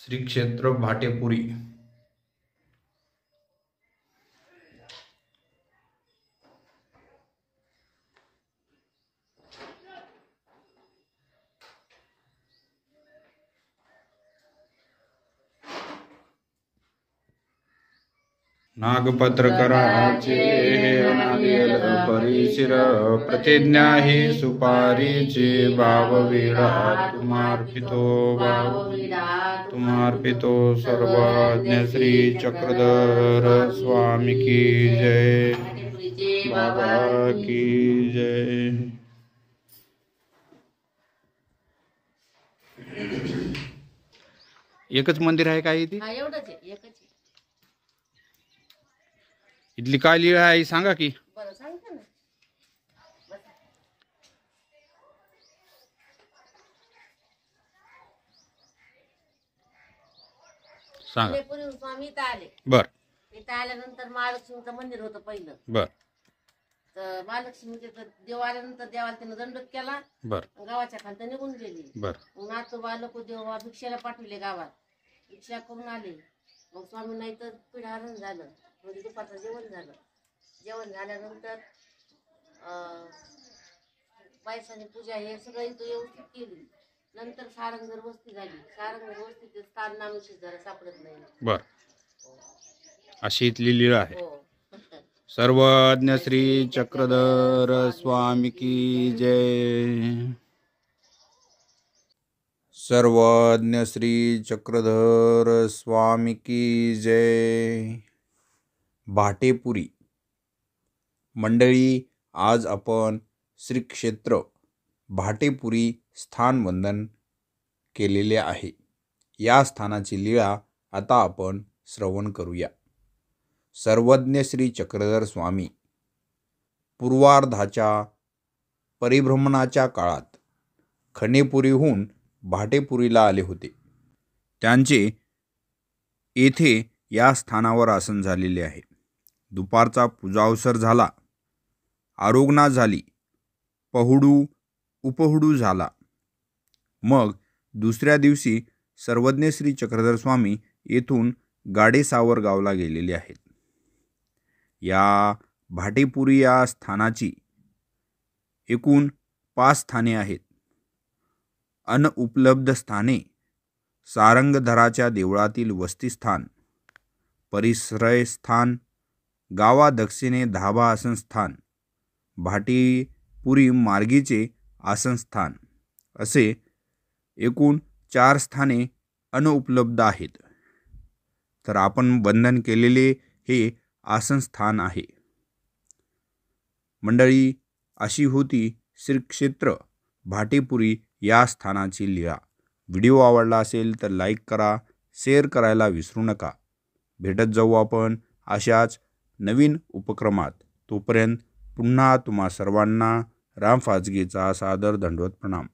श्री क्षेत्र भाटेपुरी। नागपत्र कराचे नारियल परिशिर प्रतिज्ञा ही सुपारीचे भावविडा तुम्हार्पितो सर्वज्ञ श्री चक्रधर स्वामी की जय, बाबा की जय। एकच मंदिर आहे काय इथे? एवढंच आहे, एकच आहे. इथली काय लीळा आहे सांगा की? बरं सांगते ना. सांगा। पुढे स्वामी इथं आले। बर। इथं आल्यानंतर महालक्ष्मीचं मंदिर होतं पहिलं। बर। तर महालक्ष्मीचे देव आल्यानंतर देवाला त्यानं दंडोत केला। बर। गावाच्या खालतं निघून गेली। बर। मग नातू बालक देवा भिक्षाला पाठवले गावात, भिक्षा करून आले। मग स्वामी नाही तर पिढारण झालं, म्हणजे दुपारचं जेवण झालं। जेवण झाल्यानंतर पैसाने पूजा हे सगळं इथं व्यवस्थित केली। नंतर सारंगधर वस्ती झाली। सारंगधर वस्तीचे स्थान नामशेष जरा सापडत नाही। बर, अशी इथली लीळा आहे। हो। सर्वज्ञ श्री चक्रधर स्वामी की जय। सर्वज्ञ श्री चक्रधर स्वामी की जय। भाटेपुरी मंडळी, आज आपण श्री क्षेत्र भाटेपुरी स्थान वंदन केलेले आहे। या स्थानाची लीळा आता आपण श्रवण करूया। सर्वज्ञ श्री चक्रधर स्वामी पूर्वार्धाच्या परिभ्रमणाच्या काळात खणेपुरीहून भाटेपुरीला आले होते। त्यांचे येथे या स्थानावर आसन झालेले आहे। दुपारचा पूजावसर झाला, आरोग्ना झाली, पहुडू उपहुडू झाला। मग दुसऱ्या दिवशी सर्वज्ञ श्री चक्रधर स्वामी येथून गाडेसावर गावला गेलेले आहेत। या भाटेपुरी या स्थानाची एकूण 5 स्थाने आहेत। अनउपलब्ध स्थाने: सारंगधराच्या देवळातील वस्तीस्थान, परिश्रय स्थान, गावा दक्षिणे धाबा आसनस्थान, भाटेपुरी मार्गीचे आसनस्थान असे एकूण 4 स्थाने अनुपलब्ध आहेत। तर आपण वंदन केलेले हे आसनस्थान आहे। मंडळी, अशी होती श्री क्षेत्र भाटेपुरी या स्थानाची लीळा। व्हिडिओ आवडला असेल तर लाईक करा, शेअर करायला विसरू नका। भेटत जाऊ आपण अशाच नवीन उपक्रमात। तोपर्यंत पुन्हा तुम्हा सर्वांना राम फाजगेचा सादर दंडवत प्रणाम।